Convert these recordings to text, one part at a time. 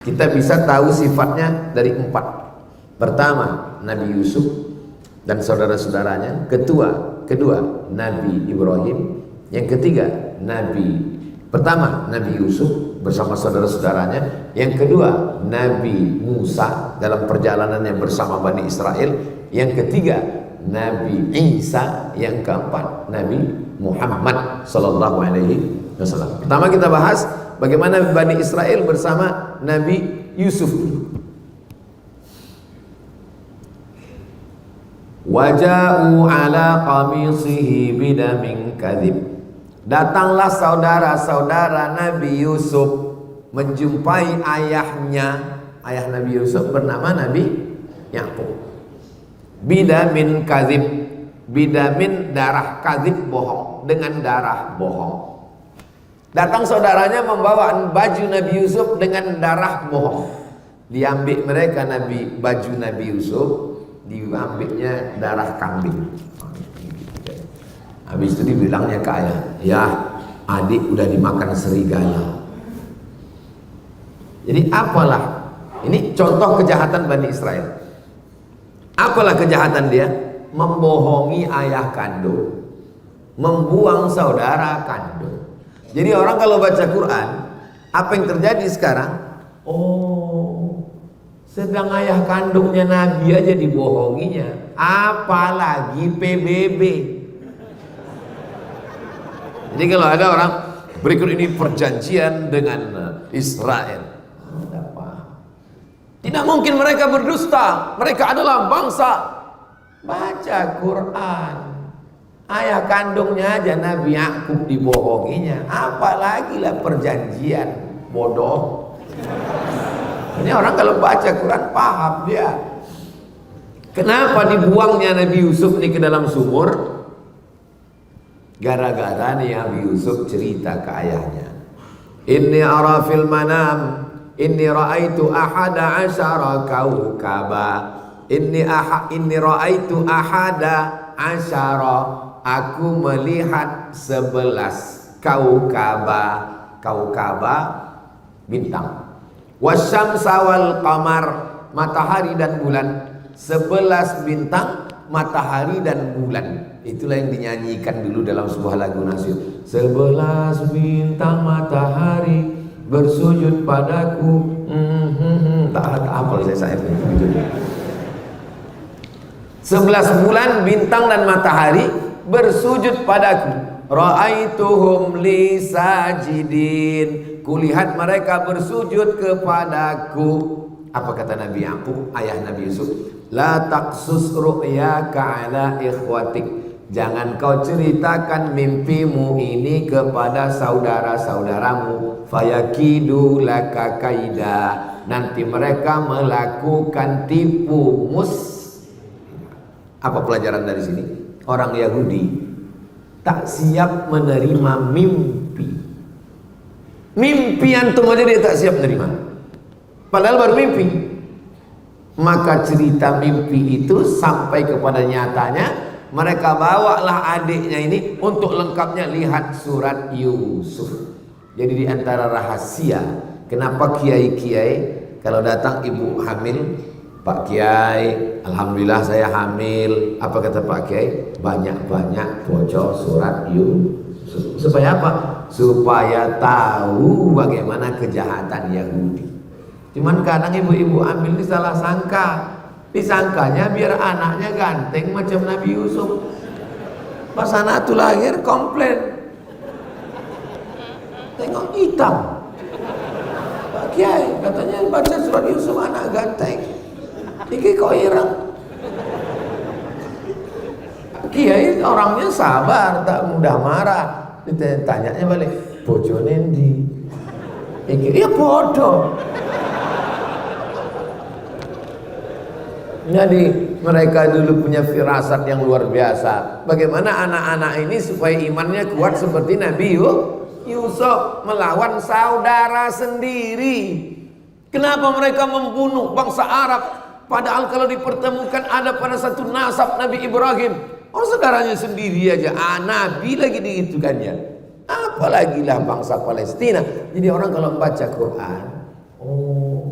Kita bisa tahu sifatnya dari 4. Pertama, Nabi Yusuf dan saudara-saudaranya. Kedua, Nabi Ibrahim. Yang ketiga, Pertama, Nabi Yusuf bersama saudara-saudaranya. Yang kedua, Nabi Musa dalam perjalanannya bersama Bani Israel. Yang ketiga, Nabi Isa. Yang keempat, Nabi Muhammad sallallahu alaihi wasallam. Pertama kita bahas bagaimana Bani Israel bersama Nabi Yusuf. Waja'u ala qamisihi bidamin kadhib. Datanglah saudara-saudara Nabi Yusuf menjumpai ayahnya. Ayah Nabi Yusuf bernama Nabi Yakub. Bidamin kadhib. Bidamin darah, kadhib bohong, dengan darah bohong. Datang saudaranya membawa baju Nabi Yusuf dengan darah bohong. Diambil mereka baju Nabi Yusuf, diambilnya darah kambing. Habis itu dibilangnya ke ayah, ya adik udah dimakan serigala. Jadi apalah, ini contoh kejahatan Bani Israel. Apalah kejahatan dia? Membohongi ayah kandung, membuang saudara kandung. Jadi orang kalau baca Quran, apa yang terjadi sekarang? Oh, sedang ayah kandungnya Nabi aja dibohonginya, apalagi PBB. Jadi kalau ada orang berikut ini perjanjian dengan Israel, tidak mungkin mereka berdusta. Mereka adalah bangsa. Baca Quran. Ayah kandungnya aja Nabi Yakub dibohonginya, apalagi lah perjanjian. Bodoh. Ini orang kalau baca Quran paham dia. Kenapa dibuangnya Nabi Yusuf ini ke dalam sumur? Gara-gara nih Nabi Yusuf cerita ke ayahnya, Inni ara fil manam inni ra'aitu ahada asyara kaukaba. Inni ra'aitu ahada asyara, aku melihat 11 kaukaba bintang. Wasyamsa wal qamar, matahari dan bulan. 11 bintang, matahari dan bulan. Itulah yang dinyanyikan dulu dalam sebuah lagu nasyid. 11 bintang matahari bersujud padaku. Tak apa saya 11 bulan bintang dan matahari bersujud padaku. Ra'aituhum li sajidin, kulihat mereka bersujud kepadaku. Apa kata Nabi Yakub, ayah Nabi Yusuf? La taqsus ru'yaka ala ikhwatik. Jangan kau ceritakan mimpimu ini kepada saudara-saudaramu. Fayakidu laka kaida, nanti mereka melakukan tipu mus. Apa pelajaran dari sini? Orang Yahudi tak siap menerima mimpi. Mimpi antum aja dia tak siap menerima, padahal baru mimpi. Maka cerita mimpi itu sampai kepada nyatanya. Mereka bawalah adiknya ini untuk lengkapnya lihat surat Yusuf. Jadi di antara rahasia kenapa kiai-kiai kalau datang ibu hamil, Pak Kiai, alhamdulillah saya hamil. Apa kata Pak Kiai? Banyak-banyak bocor surat Yusuf. Supaya apa? Supaya tahu bagaimana kejahatan Yahudi. Cuman kadang ibu-ibu hamil ini salah sangka. Disangkanya biar anaknya ganteng macam Nabi Yusuf. Pas anak itu lahir komplain, tengok hitam. Pak Kiai katanya baca surat Yusuf anak ganteng, ini kok ireng. Pak Kiai orangnya sabar, tak mudah marah. Ditanyanya balik, bojone ndi? Iya bodoh. Jadi mereka dulu punya firasat yang luar biasa. Bagaimana anak-anak ini supaya imannya kuat seperti Nabi Yusuf melawan saudara sendiri. Kenapa mereka membunuh bangsa Arab? Padahal kalau dipertemukan ada pada satu nasab Nabi Ibrahim. Oh, saudaranya sendiri aja, Nabi lagi digitukannya. Apalagi lah bangsa Palestina. Jadi orang kalau baca Quran, Oh,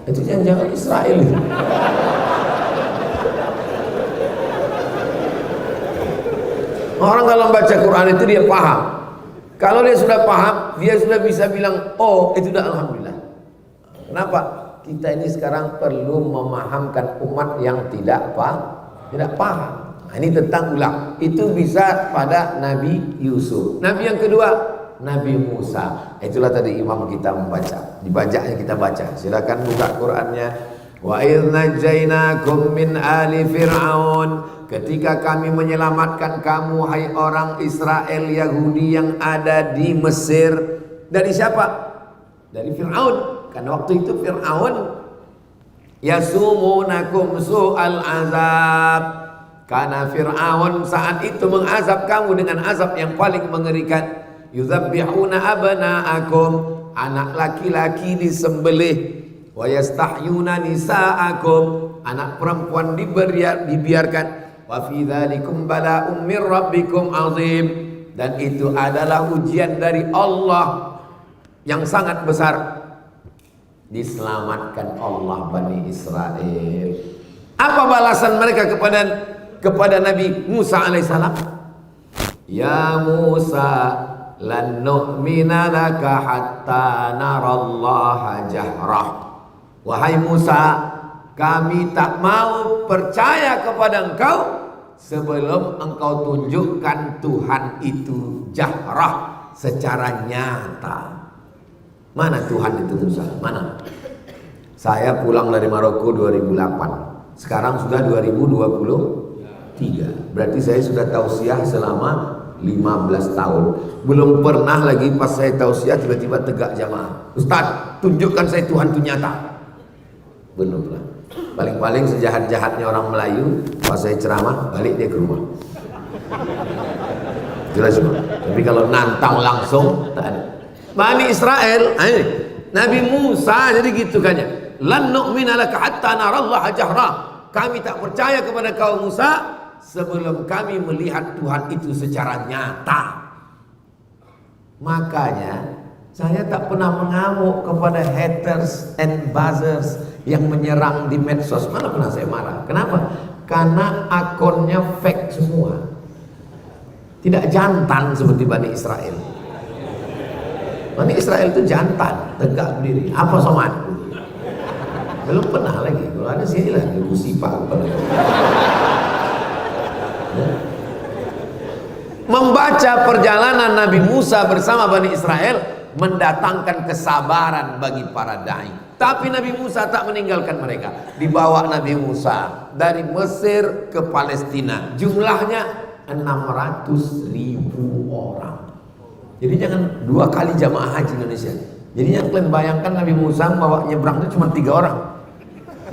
itu jangan-jangan Israel itu. Orang kalau baca Quran itu dia paham. Kalau dia sudah paham, dia sudah bisa bilang, oh itu udah alhamdulillah. Kenapa? Kita ini sekarang perlu memahamkan umat yang tidak paham. Nah, ini tentang ulang. Itu bisa pada Nabi Yusuf. Nabi yang kedua, Nabi Musa. Itulah tadi imam kita membaca. Dibacanya kita baca. Silakan buka Qurannya. Wa idh najainakum min ali fir'aun. Ketika kami menyelamatkan kamu hai orang Israel Yahudi yang ada di Mesir. Dari siapa? Dari Fir'aun. Karena waktu itu Fir'aun yasumunakum su'al azab. Karena Fir'aun saat itu mengazab kamu dengan azab yang paling mengerikan. Yuzabbihuna abna'akum, anak laki-laki disembelih. Wa yastahyuna nisa'akum, anak perempuan dibiarkan. Wa fi dzalikum bala'um mir rabbikum azim, dan itu adalah ujian dari Allah yang sangat besar. Diselamatkan Allah Bani Israel. Apa balasan mereka kepada Nabi Musa alaihissalam? Ya Musa, lan nu'mina laka hatta narallaha jahrah. Wahai Musa, kami tak mau percaya kepada engkau sebelum engkau tunjukkan Tuhan itu jahrah, secara nyata. Mana Tuhan itu Musa? Mana? Saya pulang dari Maroko 2008. Sekarang sudah 2023. Berarti saya sudah tausiah selama 15 tahun. Belum pernah lagi pas saya tausiah tiba-tiba tegak jamaah. Ustaz, tunjukkan saya Tuhan itu nyata. Belum lah. Paling-paling sejahat-jahatnya orang Melayu, pas saya ceramah, balik dia ke rumah. Jelas semua. Tapi kalau nantang langsung, tak ada. Bani Israel, Nabi Musa jadi gitu kan ya. Lan nu'mina laka hatta narallaha jahrah. Kami tak percaya kepada kau Musa sebelum kami melihat Tuhan itu secara nyata. Makanya saya tak pernah mengamuk kepada haters and buzzers yang menyerang di medsos. Mana pernah saya marah. Kenapa? Karena akunnya fake semua. Tidak jantan seperti Bani Israel. Bani Israel itu jantan, tegak berdiri. Apa somatku? Belum pernah lagi. Kalau ada sini lah, ibu sipak. Membaca perjalanan Nabi Musa bersama Bani Israel mendatangkan kesabaran bagi para dai. Tapi Nabi Musa tak meninggalkan mereka. Dibawa Nabi Musa dari Mesir ke Palestina. Jumlahnya 600.000 orang. Jadi jangan 2 kali jamaah haji Indonesia. Jadi yang kalian bayangkan Nabi Musa bawa nyebrang itu cuma 3 orang.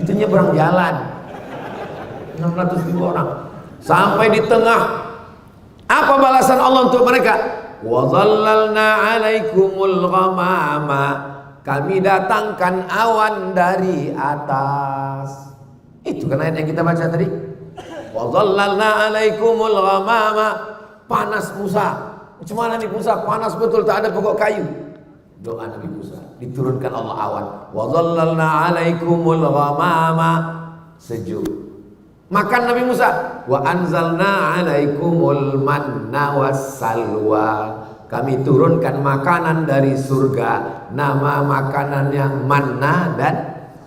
Itu nyebrang jalan. 600.000 orang. Sampai di tengah. Apa balasan Allah untuk mereka? Wa dhallalna 'alaikumul ghamama. Kami datangkan awan dari atas. Itu kan ayat yang kita baca tadi. Wa dhallalna 'alaikumul ghamama. Panas Musa. Cuma Nabi Musa panas betul, tak ada pokok kayu. Doa Nabi Musa, diturunkan Allah awan. Wa dhallalna 'alaikumul ghamama, sejuk. Makan Nabi Musa, wa anzalna 'alaikumul manna wassalwa. Kami turunkan makanan dari surga. Nama makanannya manna dan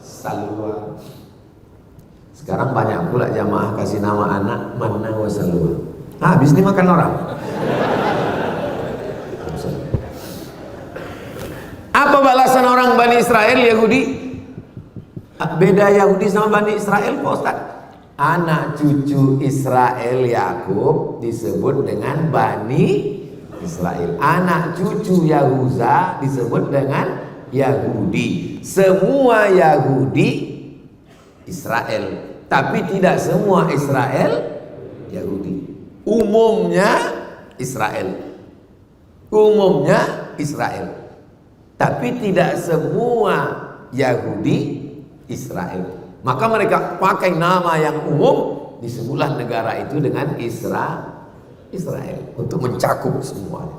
salwa. Sekarang banyak pula jamaah kasih nama anak manna wassalwa. Habis ini makan orang. Apa balasan orang Bani Israel Yahudi? Beda Yahudi sama Bani Israel Pak Ustaz. Anak cucu Israel Yakub disebut dengan Bani Israel. Anak cucu Yahuza disebut dengan Yahudi. Semua Yahudi Israel, tapi tidak semua Israel Yahudi. Umumnya Israel. Umumnya Israel. Tapi tidak semua Yahudi Israel. Maka mereka pakai nama yang umum, disebutlah negara itu dengan Israel untuk mencakup semuanya.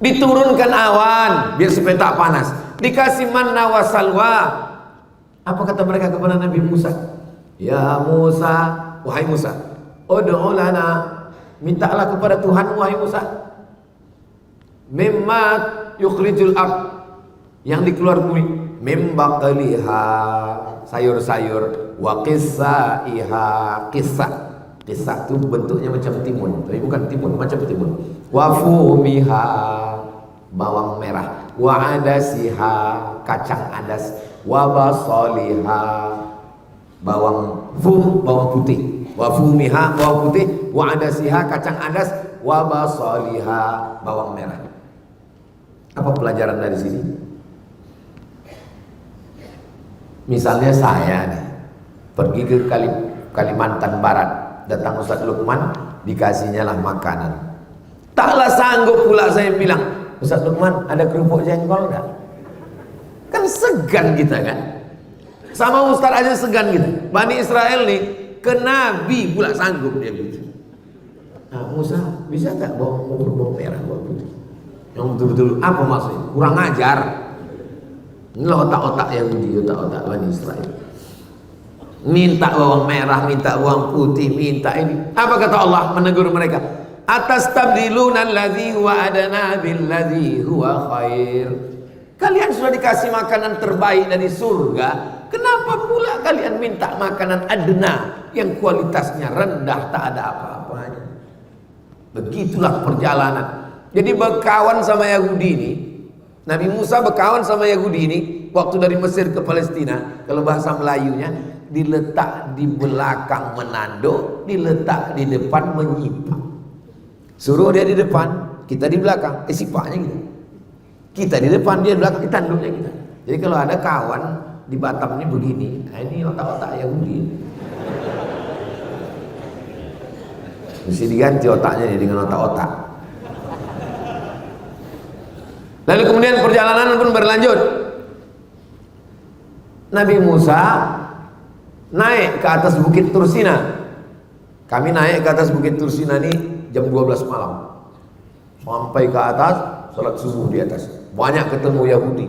Diturunkan awan biar supaya tak panas. Dikasih manna wa salwa. Apa kata mereka kepada Nabi Musa? Ya Musa, wahai Musa, ud'u lana, mintalah kepada Tuhan wahai Musa. Mimma yukhrijul ard, yang dikeluar bumi, mim baqliha, sayur-sayur, wa qissaiha, kisah itu bentuknya macam timun, tapi bukan timun, macam timun. Wa fumiha, bawang merah, wa adasiha, kacang adas, wa basaliha, bawang putih, wa fumiha, bawang putih, wa adasiha, kacang adas, wa basaliha, bawang merah. Apa pelajaran dari sini? Misalnya saya nih pergi ke Kalimantan Barat, datang Ustaz Lukman, dikasihnya lah makanan. Taklah sanggup pula saya bilang, Ustaz Lukman ada kerupuk jengkol enggak? Kan segan kita kan. Sama Ustaz aja segan kita. Bani Israel nih ke Nabi pula sanggup dia gitu. Nah, Musa bisa tak bawang merah, bawang putih? Yang betul-betul apa maksudnya? Kurang ajar. Inilah otak-otak Yahudi, otak-otak Bani Israel. Minta bawang merah, minta bawang putih, minta ini. Apa kata Allah menegur mereka? Atastabdiluna alladzi huwa adana billadzi huwa khair. Kalian sudah dikasih makanan terbaik dari surga, kenapa pula kalian minta makanan adna yang kualitasnya rendah, tak ada apa-apanya? Begitulah perjalanan. Jadi berkawan sama Yahudi ini, Nabi Musa berkawan sama Yahudi ini waktu dari Mesir ke Palestina. Kalau bahasa Melayunya, diletak di belakang menando, diletak di depan menyipak. Suruh dia di depan, kita di belakang, sipaknya gitu. Kita di depan, dia di belakang, tanduknya kita. Jadi kalau ada kawan di Batam ini begini, nah ini otak-otak Yahudi. Mesti diganti otaknya dengan otak-otak. Lalu kemudian perjalanan pun berlanjut. Nabi Musa naik ke atas bukit Tursina. Kami naik ke atas bukit Tursina ini jam 12 malam. Sampai ke atas, salat subuh di atas. Banyak ketemu Yahudi.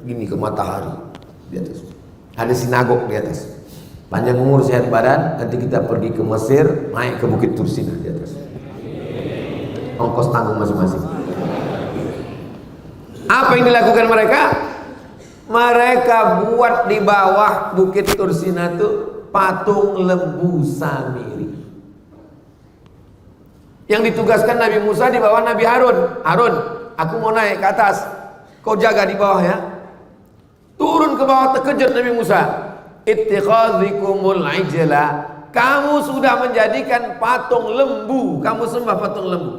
Gini ke matahari di atas. Ada sinagog di atas. Panjang umur sehat badan, nanti kita pergi ke Mesir, naik ke bukit Tursina di atas. Ongkos tanggung masing-masing. Apa yang dilakukan mereka? Mereka buat di bawah bukit Tursina itu patung lembu Samiri. Yang ditugaskan Nabi Musa di bawah Nabi Harun. Harun, aku mau naik ke atas, kau jaga di bawah ya. Turun ke bawah, terkejut Nabi Musa. Ittikhadhikumul ijla, kamu sudah menjadikan patung lembu, kamu sembah patung lembu.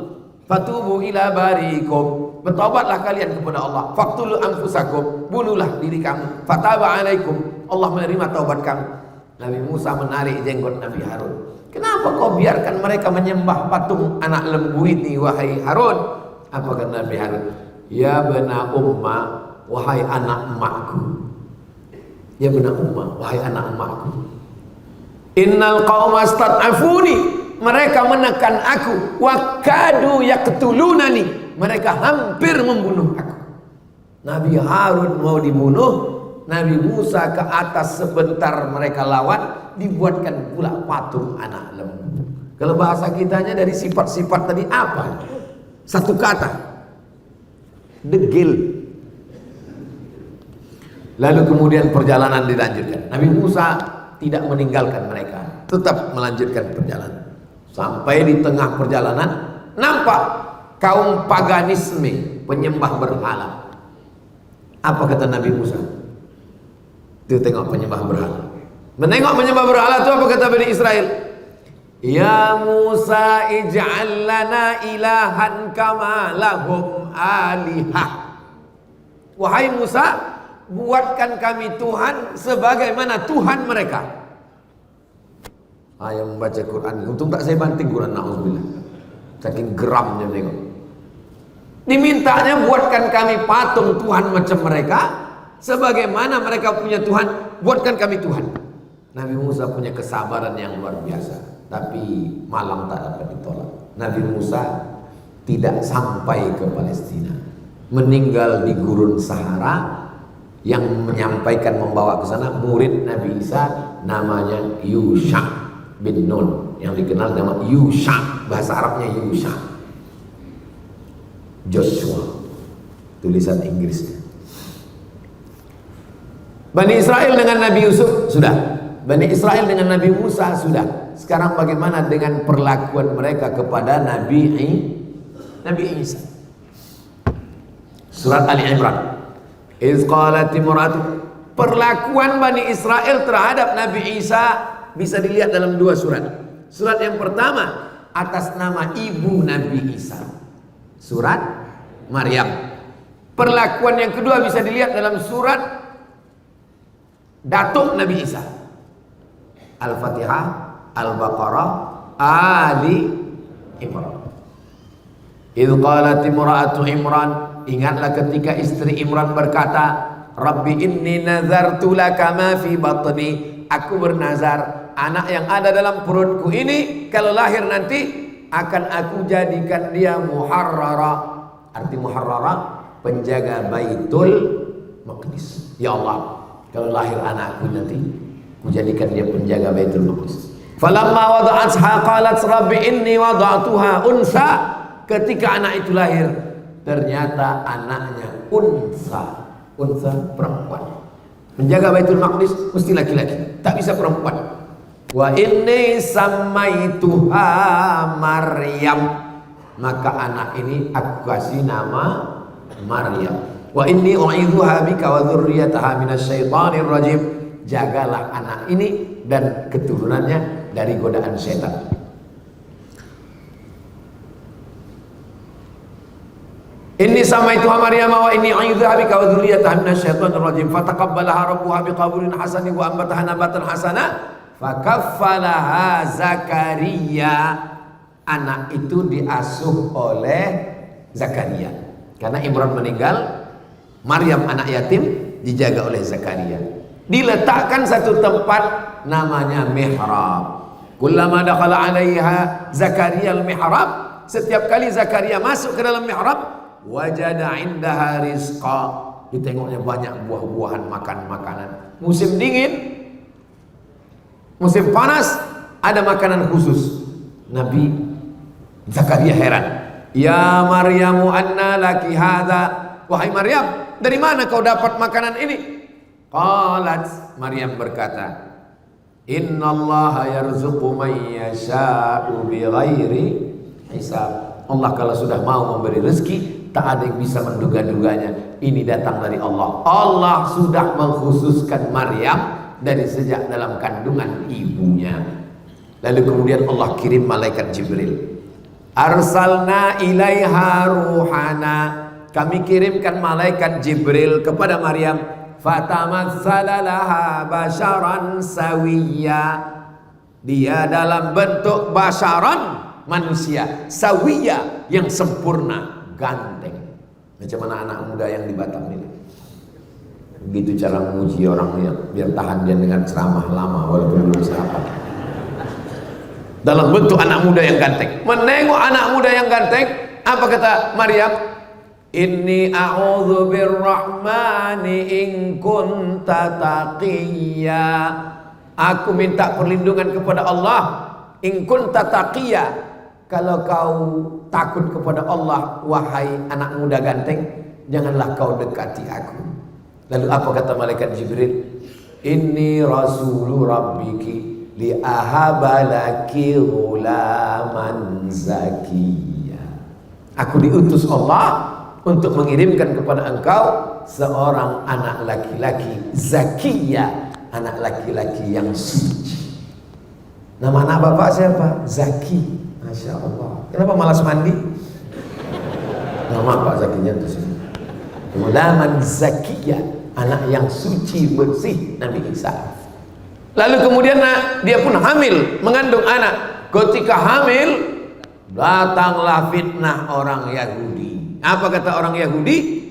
Fatubu ila barikum, bertobatlah kalian kepada Allah. Faqtulu anfusakum, bunuhlah diri kamu. Fataba alaikum, Allah menerima taubat kamu. Nabi Musa menarik jenggot Nabi Harun. Kenapa kau biarkan mereka menyembah patung anak lembu ini, wahai Harun? Apa kata Nabi Harun? Ya bena umma, wahai anak emakku. Ya bena umma, wahai anak emakku. Innal qauma stad'afuni, mereka menekan aku. Wa kadu yaqtulunani, mereka hampir membunuh aku. Nabi Harun mau dibunuh, Nabi Musa ke atas sebentar mereka lawan, dibuatkan pula patung anak lembu. Kalau bahasa kitanya dari sifat-sifat tadi apa? Satu kata, degil. Lalu kemudian perjalanan dilanjutkan. Nabi Musa tidak meninggalkan mereka, tetap melanjutkan perjalanan. Sampai di tengah perjalanan nampak kaum paganisme, penyembah berhala. Apa kata Nabi Musa? Itu tengok penyembah berhala. Menengok penyembah berhala itu apa kata Bani Israel? Ya Musa ij'al lana ilahan kama lahum alihah. Wahai Musa, buatkan kami Tuhan sebagaimana Tuhan mereka. Yang membaca Quran, untung tak saya banting Quran, na'udzubillah, saking geramnya tengok. Dimintanya buatkan kami patung Tuhan macam mereka, sebagaimana mereka punya Tuhan, buatkan kami Tuhan. Nabi Musa punya kesabaran yang luar biasa, tapi malam tak dapat ditolak. Nabi Musa tidak sampai ke Palestina, meninggal di gurun Sahara. Yang menyampaikan, membawa ke sana murid Nabi Isa namanya Yusha bin Nun, yang dikenal nama Yusha, bahasa Arabnya Yusha, Joshua tulisan Inggrisnya. Bani Israel dengan Nabi Yusuf sudah, Bani Israel dengan Nabi Musa sudah. Sekarang bagaimana dengan perlakuan mereka kepada Nabi Isa? Surat Ali Imran. Iz qalat imra'atu, perlakuan Bani Israel terhadap Nabi Isa bisa dilihat dalam dua surat. Surat yang pertama atas nama ibu Nabi Isa, surat Maryam. Perlakuan yang kedua bisa dilihat dalam surat datuk Nabi Isa, Al-Fatihah, Al-Baqarah, Ali Imran. Iz qalat imra'atu Imran, ingatlah ketika istri Imran berkata, Rabbi inni nazartu laka ma fi batni, aku bernazar anak yang ada dalam perutku ini kalau lahir nanti akan aku jadikan dia muharrara. Arti muharrara, penjaga Baitul Maqdis. Ya Allah, kalau lahir anakku nanti aku jadikan dia penjaga Baitul Maqdis. Falamma wada'atha qalat rabbi inni wada'tuha unsa, ketika anak itu lahir ternyata anaknya unsa perempuan. Menjaga Baitul Maqdis mesti laki-laki, tak bisa perempuan. Wa inni samaituha Maryam, maka anak ini aku kasih nama Maryam. Wa inni u'idzuha bika wa dzurriyyataha minasyaitonir rajim, jagalah anak ini dan keturunannya dari godaan setan. Inni samaituha Maryam wa inni u'idzuha bika wa dzurriyyataha minasyaitonir rajim fataqabbalaha rabbuha biqabulin hasanin wa ambataha nabatan hasana fakaffalaha Zakaria. Anak itu diasuh oleh Zakaria karena Imran meninggal, Maryam anak yatim dijaga oleh Zakaria. Diletakkan satu tempat namanya mihrab. Kullama dakhala 'alaiha Zakaria al-mihrab, setiap kali Zakaria masuk ke dalam mihrab, wajada indaha rizqa, ditengoknya banyak buah-buahan, makanan. Musim dingin, musim panas ada makanan khusus. Nabi Zakaria heran, ya Maryamu anna laki hadza, wahai Maryam, dari mana kau dapat makanan ini? Qalat, Maryam berkata, innallaha yarzuqu man yasha'u bighairi hisab. Allah kalau sudah mau memberi rezeki, tak ada yang bisa menduga-duganya. Ini datang dari Allah. Allah sudah mengkhususkan Maryam dari sejak dalam kandungan ibunya. Lalu kemudian Allah kirim malaikat Jibril. Arsalna ilaiha ruhana, kami kirimkan malaikat Jibril kepada Maryam. Fatamatsala laha basharan sawiyya, dia dalam bentuk basharan, manusia, sawiyya, yang sempurna, ganteng. Macam mana anak muda yang di Batam ini. Begitu cara menguji orangnya biar tahan dia dengan ceramah lama walaupun belum sarapan. Dalam bentuk anak muda yang ganteng. Menengok anak muda yang ganteng, apa kata Maryam? Inni a'udzu birrahmani in kunta taqiyya. Aku minta perlindungan kepada Allah, in kunta taqiyya, kalau kau takut kepada Allah, wahai anak muda ganteng, janganlah kau dekati aku. Lalu apa kata malaikat Jibril? Inni rasulu rabbiki li ahabalaki ghulaman zakiyya. Aku diutus Allah untuk mengirimkan kepada engkau seorang anak laki-laki zakiyya, anak laki-laki yang suci. Nama anak bapak siapa? Zaki. Masya Allah. Kenapa malas mandi? Nama Pak Zakinya itu sih. Ghulaman zakiyya, anak yang suci bersih, Nabi Isa. Lalu kemudian dia pun hamil, mengandung anak. Ketika hamil, datanglah fitnah orang Yahudi. Apa kata orang Yahudi?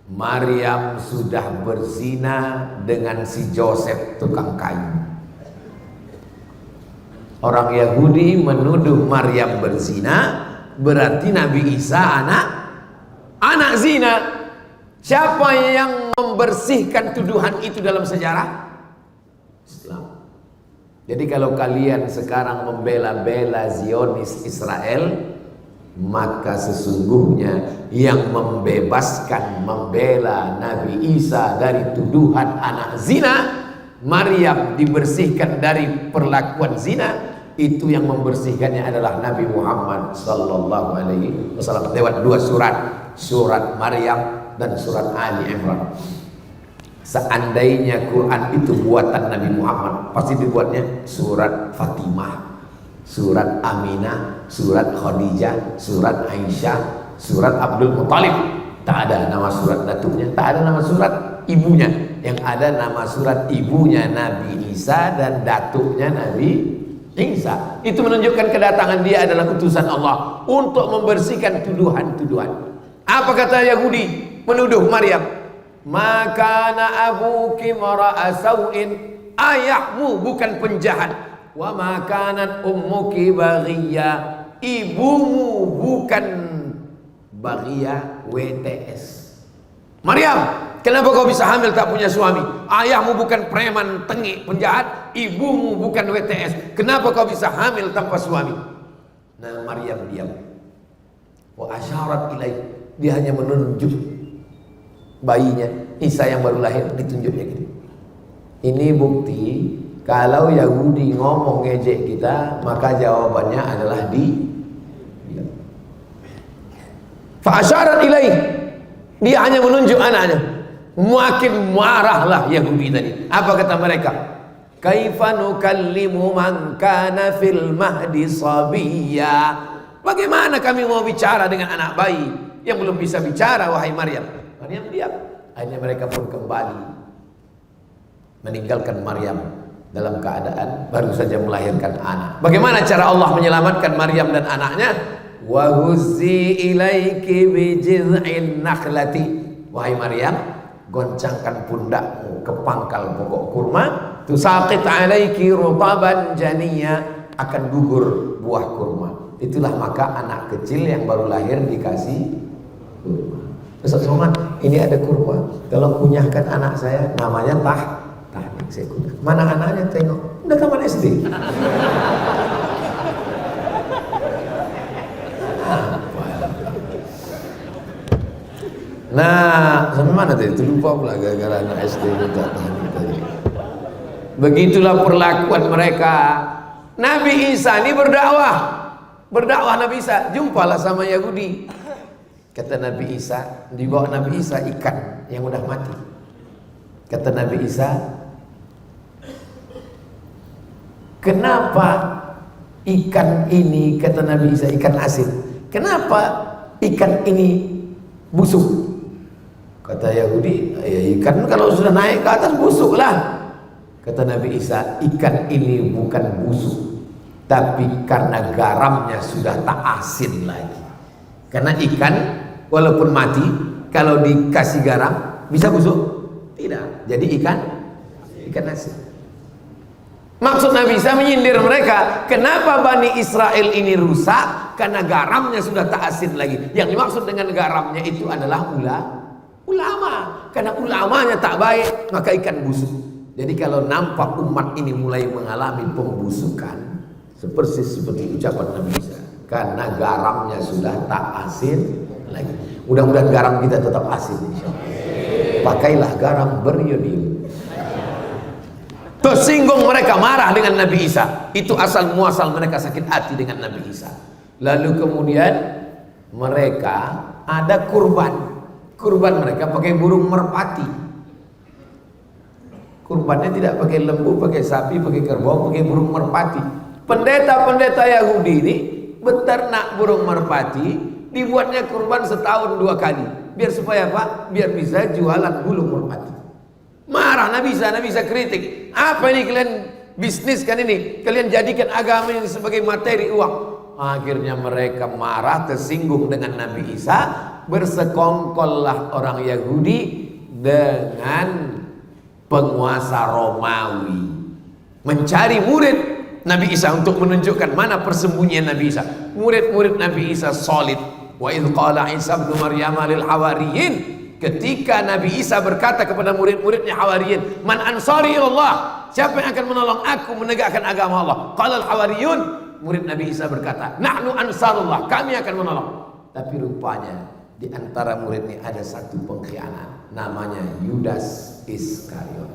Maryam sudah berzina dengan si Joseph tukang kayu. Orang Yahudi menuduh Maryam berzina berarti Nabi Isa anak zina. Siapa yang membersihkan tuduhan itu dalam sejarah? Islam. Jadi kalau kalian sekarang membela-bela Zionis Israel, maka sesungguhnya yang membebaskan, membela Nabi Isa dari tuduhan anak zina, Maryam dibersihkan dari perlakuan zina, itu yang membersihkannya adalah Nabi Muhammad sallallahu alaihi wasallam lewat dua surat, surat Maryam dan surat Ali Imran. Seandainya Quran itu buatan Nabi Muhammad, pasti dibuatnya surat Fatimah, surat Aminah, surat Khadijah, surat Aisyah, surat Abdul Muttalib. Tak ada nama surat datuknya, tak ada nama surat ibunya. Yang ada nama surat ibunya Nabi Isa dan datuknya Nabi Isa. Itu menunjukkan kedatangan dia adalah utusan Allah untuk membersihkan tuduhan-tuduhan. Apa kata Yahudi menuduh Maryam? Maka abuki mara'a sau'in, ayahmu bukan penjahat. Wa makanat ummuki baghiya, ibumu bukan baghiya WTS. Maryam, kenapa kau bisa hamil tak punya suami? Ayahmu bukan preman tengik penjahat, ibumu bukan WTS. Kenapa kau bisa hamil tanpa suami? Nah, Maryam diam. Wa asyarat ilaih, dia hanya menunjuk bayinya Isa yang baru lahir, ditunjuknya gitu. Ini bukti kalau Yahudi ngomong ngejek kita, maka jawabannya adalah di fa asyarat ilaih, dia hanya menunjuk anaknya. Makin marahlah Yahudi tadi. Apa kata mereka? Kaifa nukallimu man kana fil mahdi sabiyya. Bagaimana kami mau bicara dengan anak bayi yang belum bisa bicara, wahai Maryam? Maryam diam. Akhirnya mereka pun kembali meninggalkan Maryam dalam keadaan baru saja melahirkan anak. Bagaimana cara Allah menyelamatkan Maryam dan anaknya? Wa huzzi ilaiki bi jiz'in nakhlati. Wahai Maryam, goncangkan pundakmu ke pangkal pokok kurma, tusaqit alaiki rutaban janiyya, akan gugur buah kurma. Itulah maka anak kecil yang baru lahir dikasih kurma. Ustaz Somad, ini ada kurma, tolong kunyahkan anak saya, namanya Tahnik. Saya kunyah. Mana anaknya? Tengok, udah taman SD. Nah, sampai mana tadi? Itu lupa pula gara-gara anak SD minta Tahnik tadi. Begitulah perlakuan mereka. Nabi Isa ini berdakwah Nabi Isa, jumpalah sama Yahudi. Kata Nabi Isa, dibawa Nabi Isa ikan yang udah mati. Kata Nabi Isa, kenapa ikan ini, kata Nabi Isa, ikan asin, kenapa ikan ini busuk? Kata Yahudi, ya ikan kalau sudah naik ke atas busuk lah. Kata Nabi Isa, ikan ini bukan busuk, tapi karena garamnya sudah tak asin lagi. Karena ikan walaupun mati, kalau dikasih garam bisa busuk? Tidak. Jadi ikan asin. Maksud Nabi Isa menyindir mereka, kenapa Bani Israel ini rusak? Karena garamnya sudah tak asin lagi. Yang dimaksud dengan garamnya itu adalah ulama. Karena ulamanya tak baik, maka ikan busuk. Jadi kalau nampak umat ini mulai mengalami pembusukan, seperti ucapan Nabi Isa, karena garamnya sudah tak asin lagi. Mudah-mudahan garam kita tetap asin, insyaallah. Pakailah garam beriodium. Tersinggung mereka, marah dengan Nabi Isa. Itu asal muasal mereka sakit hati dengan Nabi Isa. Lalu kemudian mereka ada kurban. Kurban mereka pakai burung merpati. Kurbannya tidak pakai lembu, pakai sapi, pakai kerbau, pakai burung merpati. Pendeta-pendeta Yahudi ini beternak burung merpati, dibuatnya kurban setahun 2 kali. Biar supaya apa? Biar bisa jualan bulu merpati. Marah Nabi Isa kritik. Apa ini kalian bisniskan ini? Kalian jadikan agama ini sebagai materi uang. Akhirnya mereka marah, tersinggung dengan Nabi Isa. Bersekongkollah orang Yahudi dengan penguasa Romawi, mencari murid Nabi Isa untuk menunjukkan mana persembunyian Nabi Isa. Murid-murid Nabi Isa solid. Wa idh qala Isa ibn Maryam lil hawariyin, ketika Nabi Isa berkata kepada murid-muridnya hawariyin, man ansari ilallah, siapa yang akan menolong aku menegakkan agama Allah? Qala al hawariyun, murid Nabi Isa berkata, nahnu ansarullah, kami akan menolong. Tapi rupanya di antara murid ini ada satu pengkhianat, namanya Yudas Iskariot.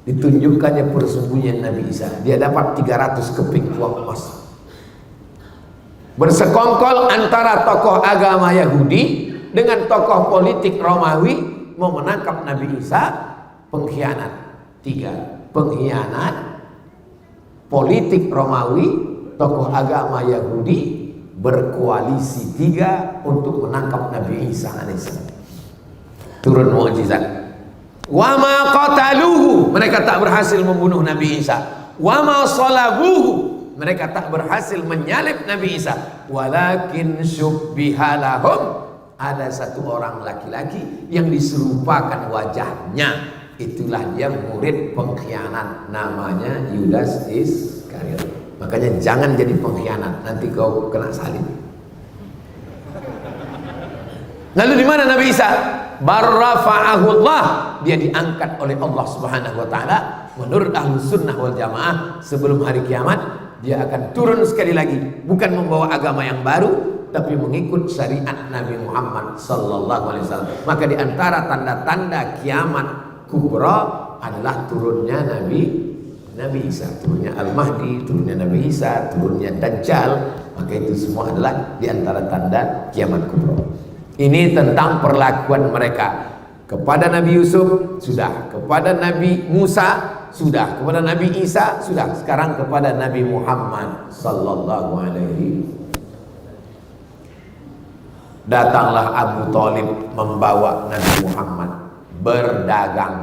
Ditunjukkannya persembunyian Nabi Isa. Dia dapat 300 keping uang emas. Bersekongkol antara tokoh agama Yahudi dengan tokoh politik Romawi mau menangkap Nabi Isa. Pengkhianat 3, pengkhianat politik Romawi, tokoh agama Yahudi berkoalisi 3 untuk menangkap Nabi Isa alaihissalam. Turun mukjizat. Wa ma qataluhu, mereka tak berhasil membunuh Nabi Isa. Wa ma salabuhu, mereka tak berhasil menyalib Nabi Isa. Walakin syubbiha lahum, ada satu orang laki-laki yang diserupakan wajahnya. Itulah dia murid pengkhianat, namanya Yudas Iskariot. Makanya jangan jadi pengkhianat, nanti kau kena salib. Lalu di mana Nabi Isa? Barrafa'ahullah, dia diangkat oleh Allah Subhanahu wa taala. Menurut Ahlus Sunnah wal Jamaah, sebelum hari kiamat dia akan turun sekali lagi, bukan membawa agama yang baru, tapi mengikut syariat Nabi Muhammad sallallahu alaihi wasallam. Maka di antara tanda-tanda kiamat kubra adalah turunnya Nabi Isa, turunnya Al-Mahdi, turunnya Nabi Isa, turunnya Dajjal. Maka itu semua adalah di antara tanda kiamat kubra. Ini tentang perlakuan mereka kepada Nabi Yusuf sudah, kepada Nabi Musa sudah, kepada Nabi Isa sudah, sekarang kepada Nabi Muhammad sallallahu alaihi. Datanglah Abu Thalib membawa Nabi Muhammad berdagang.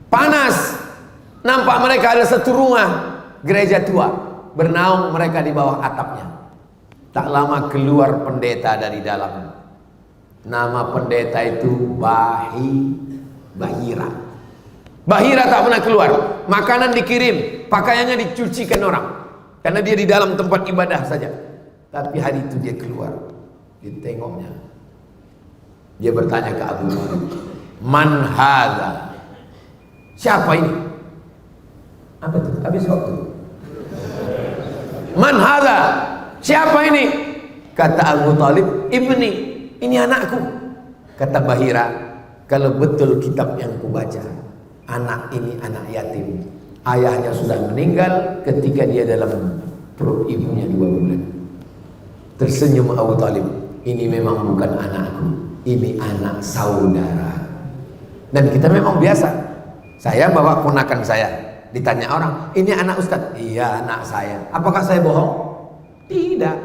Panas, nampak mereka ada satu rumah gereja tua, bernaung mereka di bawah atapnya. Tak lama keluar pendeta dari dalam. Nama pendeta itu Bahira. Bahira tak pernah keluar. Makanan dikirim, pakaiannya dicucikan orang, karena dia di dalam tempat ibadah saja. Tapi hari itu dia keluar, ditengoknya. Dia bertanya ke Abu Thalib, man hadza? Siapa ini? Apa itu? Habis waktu. Man hadza? Siapa ini? Kata Abu Thalib, ibni, ini anakku. Kata Bahira, kalau betul kitab yang kubaca, anak ini anak yatim, ayahnya sudah meninggal ketika dia dalam perut ibunya 2 bulan. Tersenyum Abu Thalib, ini memang bukan anakku, ini anak saudara. Dan kita memang biasa, saya bawa ponakan saya, ditanya orang, ini anak Ustaz? Iya anak saya. Apakah saya bohong? Tidak,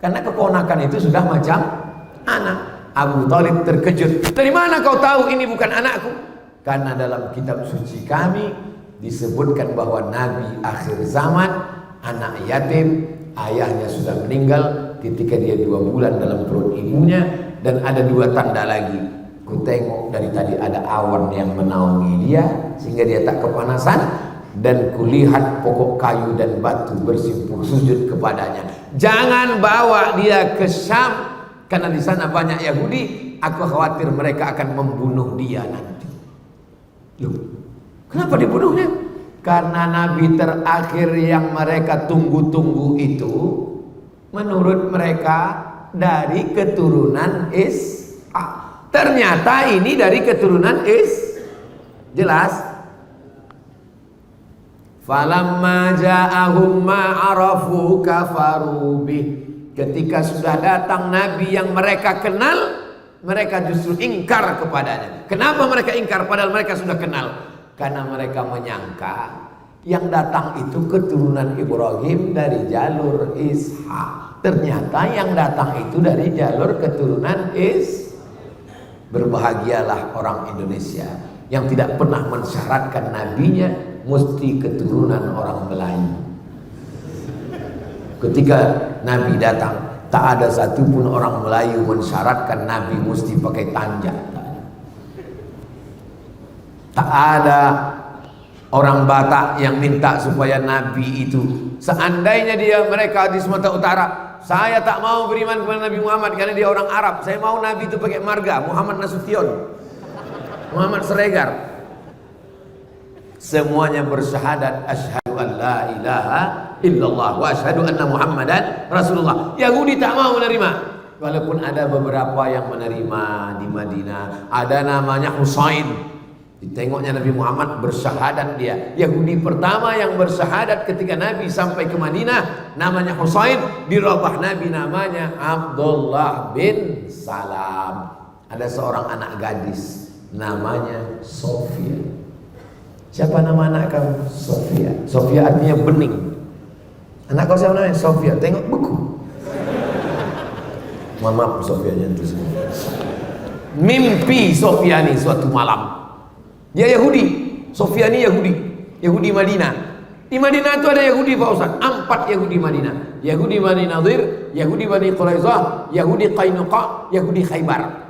karena keponakan itu sudah macam anak. Abu Thalib terkejut. Dari mana kau tahu ini bukan anakku? Karena dalam kitab suci kami disebutkan bahwa Nabi akhir zaman, anak yatim, ayahnya sudah meninggal ketika dia 2 bulan dalam perut ibunya. Dan ada 2 tanda lagi. Ku tengok dari tadi ada awan yang menaungi dia sehingga dia tak kepanasan, dan kulihat pokok kayu dan batu bersimpul sujud kepadanya. Jangan bawa dia ke Syam, karena di sana banyak Yahudi. Aku khawatir mereka akan membunuh dia nanti. Loh, kenapa dibunuhnya? Karena Nabi terakhir yang mereka tunggu-tunggu itu, menurut mereka dari keturunan Ishak. Ternyata ini dari keturunan jelas. Falamma ja'ahum ma'arafu kafaru bih. Ketika sudah datang Nabi yang mereka kenal, mereka justru ingkar kepadanya. Kenapa mereka ingkar padahal mereka sudah kenal? Karena mereka menyangka yang datang itu keturunan Ibrahim dari jalur Ishak. Ternyata yang datang itu dari jalur keturunan Berbahagialah orang Indonesia yang tidak pernah mensyaratkan nabinya mesti keturunan orang Melayu. Ketika Nabi datang, tak ada satupun orang Melayu mensyaratkan Nabi mesti pakai tanjak. Tak ada orang Batak yang minta supaya Nabi itu, seandainya mereka di Sumatera Utara, saya tak mau beriman kepada Nabi Muhammad karena dia orang Arab, saya mau Nabi itu pakai marga Muhammad Nasution, Muhammad Siregar. Semuanya bersyahadat asyhadu an la ilaha illallah wa asyhadu anna Muhammadan Rasulullah. Yahudi tak mau menerima, walaupun ada beberapa yang menerima di Madinah. Ada namanya Husain. Ditengoknya Nabi Muhammad bersyahadat dia. Yahudi pertama yang bersyahadat ketika Nabi sampai ke Madinah namanya Husain. Dirubah Nabi namanya Abdullah bin Salam. Ada seorang anak gadis namanya Sofia. Siapa nama anak kamu? Sofia. Sofia artinya bening. Anak kau siapa namanya? Sofia. Tengok buku. Mohon maaf Sofia itu semua. Mimpi Sofia nih suatu malam. Dia Yahudi, Sofia ini Yahudi Madinah. Di Madinah itu ada Yahudi Pak Ustaz, 4 Yahudi Madinah. Yahudi Bani Nadir, Yahudi Bani Quraizah, Yahudi Qainuqa, Yahudi Khaybar.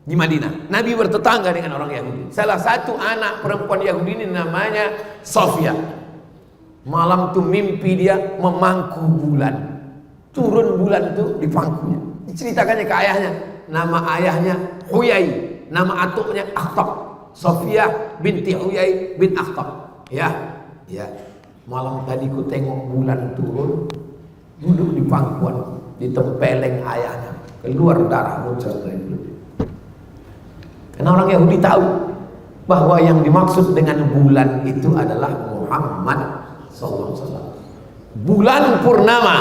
Di Madinah, Nabi bertetangga dengan orang Yahudi. Salah satu anak perempuan Yahudi ini namanya Sofia. Malam itu mimpi dia memangku bulan. Turun bulan itu di pangkunya. Diceritakannya ke ayahnya. Nama ayahnya Huyai, nama atuknya Akhtab. Sofia binti Huyai bin Akhtab. Ya. Malam tadi ku tengok bulan turun, duduk di pangkuan, ditempeleng ayahnya, keluar darah muncul dari mulut. Karena orang Yahudi tahu bahwa yang dimaksud dengan bulan itu adalah Muhammad SAW. Bulan purnama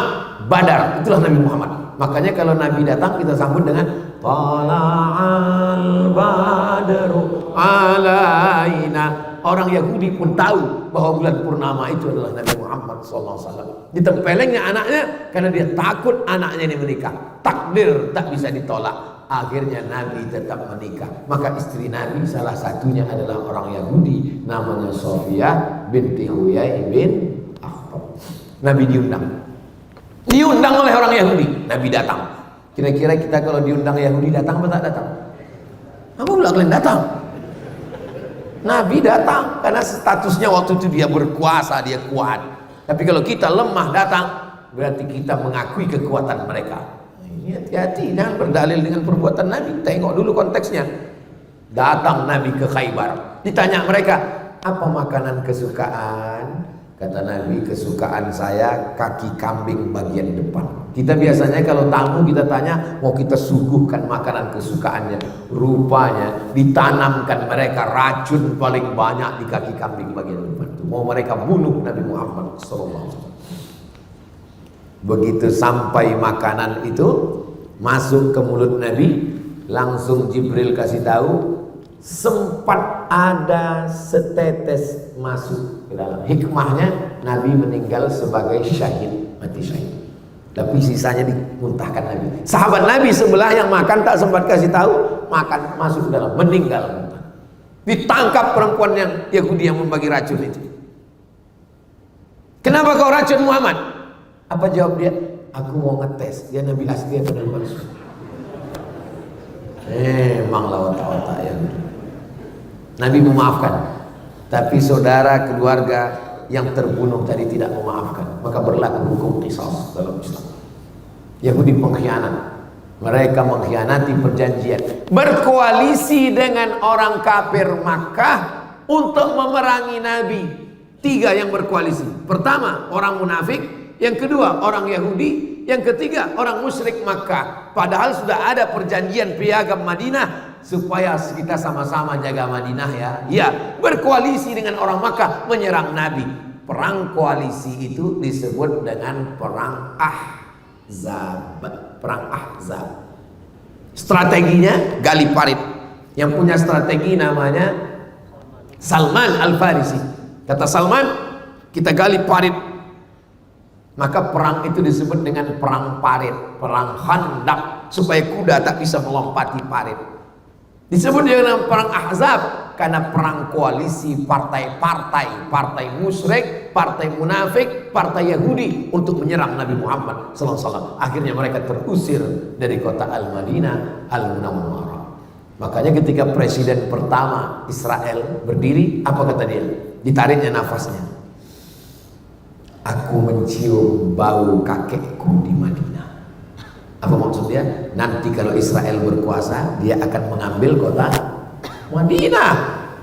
Badar, itulah Nabi Muhammad. Makanya kalau Nabi datang kita sambut dengan Tala'al badru alaina. Orang Yahudi pun tahu bahwa bulan purnama itu adalah Nabi Muhammad SAW. Ditempelengnya anaknya karena dia takut anaknya ini menikah. Takdir tak bisa ditolak. Akhirnya Nabi tetap menikah. Maka istri Nabi salah satunya adalah orang Yahudi, namanya Sofia binti Huyai bin Akhtab. Nabi diundang oleh orang Yahudi. Nabi datang. Kira-kira kita kalau diundang Yahudi datang atau tak datang? Apa pula kalian datang? Nabi datang karena statusnya waktu itu dia berkuasa, dia kuat. Tapi kalau kita lemah datang, berarti kita mengakui kekuatan mereka. Ini hati-hati, jangan berdalil dengan perbuatan Nabi. Tengok dulu konteksnya. Datang Nabi ke Khaybar. Ditanya mereka, apa makanan kesukaan? Kata Nabi, kesukaan saya kaki kambing bagian depan. Kita biasanya kalau tamu kita tanya, mau kita suguhkan makanan kesukaannya. Rupanya ditanamkan mereka racun paling banyak di kaki kambing bagian depan. Mau mereka bunuh Nabi Muhammad SAW. Begitu sampai makanan itu masuk ke mulut Nabi, langsung Jibril kasih tahu, sempat ada setetes masuk ke dalam. Hikmahnya Nabi meninggal sebagai syahid, mati syahid. Tapi sisanya dimuntahkan Nabi. Sahabat Nabi sebelah yang makan tak sempat kasih tahu, makan masuk ke dalam, meninggal. Ditangkap perempuan yang Yahudi yang membagi racun itu. Kenapa kau racun Muhammad? Apa jawab dia? Aku mau ngetes dia Nabi asli atau Nabi palsu. Emanglah otak-otak yang Nabi memaafkan, tapi saudara keluarga yang terbunuh tadi tidak memaafkan, maka berlaku hukum qisas dalam Islam. Yahudi pengkhianat, mereka mengkhianati perjanjian, berkoalisi dengan orang kafir Makkah untuk memerangi Nabi. 3 yang berkoalisi. Pertama orang munafik, yang kedua orang Yahudi, yang ketiga orang musyrik Makkah. Padahal sudah ada perjanjian piagam Madinah supaya kita sama-sama jaga Madinah ya. Ya, berkoalisi dengan orang Makkah menyerang Nabi. Perang koalisi itu disebut dengan perang Ahzab. Perang Ahzab. Strateginya gali parit. Yang punya strategi namanya Salman Al-Farisi. Kata Salman, kita gali parit. Maka perang itu disebut dengan perang parit, perang Khandaq, supaya kuda tak bisa melompati parit. Disebut dengan perang Ahzab karena perang koalisi partai-partai, partai musyrik, partai munafik, partai Yahudi untuk menyerang Nabi Muhammad SAW. Akhirnya mereka terusir dari kota Al-Madinah Al-Munawwarah. Makanya ketika presiden pertama Israel berdiri, apa kata dia? Ditariknya nafasnya. Aku mencium bau kakekku di Madinah. Apa maksudnya? Nanti kalau Israel berkuasa, dia akan mengambil kota Madinah.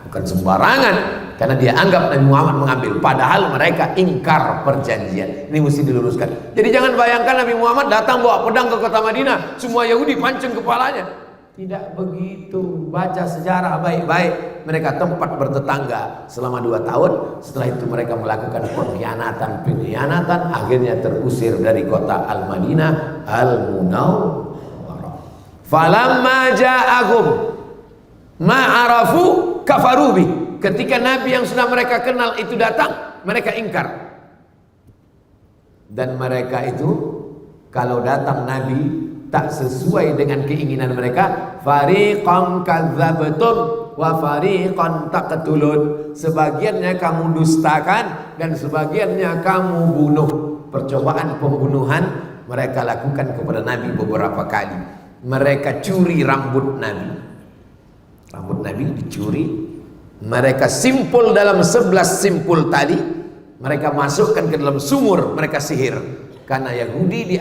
Bukan sembarangan, karena dia anggap Nabi Muhammad mengambil, padahal mereka ingkar perjanjian. Ini mesti diluruskan. Jadi jangan bayangkan Nabi Muhammad datang bawa pedang ke kota Madinah, semua Yahudi pancung kepalanya. Tidak begitu. Baca sejarah baik-baik. Mereka tempat bertetangga selama 2 tahun. Setelah itu mereka melakukan pengkhianatan, akhirnya terusir dari kota Al-Madinah Al-Munawwarah. Falamma ja'ahum ma'arafu kafarubi. Ketika Nabi yang sudah mereka kenal itu datang, mereka ingkar. Dan mereka itu kalau datang Nabi tak sesuai dengan keinginan mereka, fariqan kadzabtum wa fariqan taqtulun. Sebagiannya kamu dustakan dan sebagiannya kamu bunuh. Percobaan pembunuhan mereka lakukan kepada Nabi beberapa kali. Mereka curi rambut Nabi. Rambut Nabi dicuri. Mereka simpul dalam 11 simpul tali. Mereka masukkan ke dalam sumur, mereka sihir. Karena Yahudi di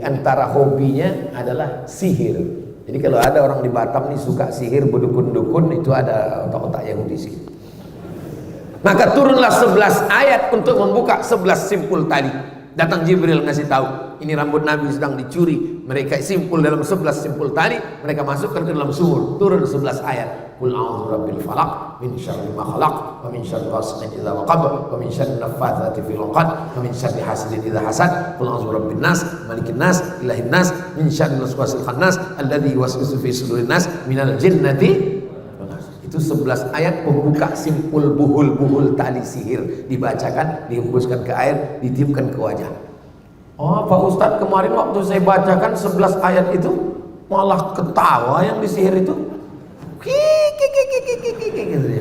antara hobinya adalah sihir. Jadi kalau ada orang di Batam nih suka sihir, berdukun-dukun, itu ada otak-otak Yahudi sih. Maka turunlah 11 ayat untuk membuka 11 simpul tali. Datang Jibril ngasih tahu, ini rambut Nabi sedang dicuri. Mereka simpul dalam 11 simpul tali, mereka masukkan ke dalam sumur. Turun 11 ayat. Qul a'udzu birabbil falaq min syarri ma khalaq wa min syarri ghasiqin idza waqab wa min syarri naffatsati fil 'uqad wa min syarri hasidin idza hasad. Qul a'udzu birabbin nas malikin nas ilahin nas min syarri waswasil khannas alladzi yuwaswisu fi sudurin nas minal jinnati. Itu 11 ayat pembuka simpul buhul-buhul tali sihir. Dibacakan, dihembuskan ke air, ditiupkan ke wajah. Oh Pak Ustadz, kemarin waktu saya bacakan 11 ayat itu malah ketawa yang disihir itu.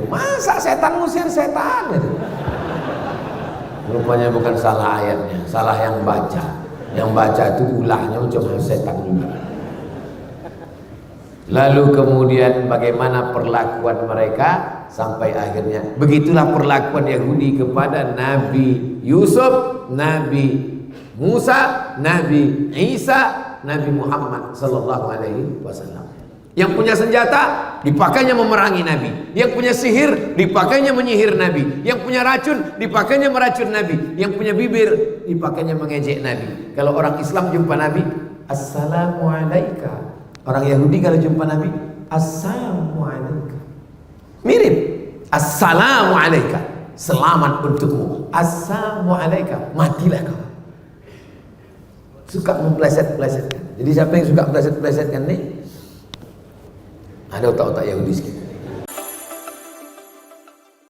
Masa setan ngusir setan gitu. Rupanya bukan salah ayatnya, salah yang baca. Yang baca itu ulahnya cuma setan juga. Lalu kemudian bagaimana perlakuan mereka sampai akhirnya. Begitulah perlakuan Yahudi kepada Nabi Yusuf, Nabi Musa, Nabi Isa, Nabi Muhammad sallallahu alaihi wasallam. Yang punya senjata dipakainya memerangi Nabi. Yang punya sihir dipakainya menyihir Nabi. Yang punya racun dipakainya meracun Nabi. Yang punya bibir dipakainya mengejek Nabi. Kalau orang Islam jumpa Nabi, Assalamualaikum. Orang Yahudi kalau jumpa Nabi, Assalamualaikum. Mirip. Assalamualaikum. Selamat untukmu. Assalamualaikum. Matilah kau. Suka mempleset-plesetkan. Jadi siapa yang suka mempleset-plesetkan nih? Ada otak-otak Yahudi sedikit.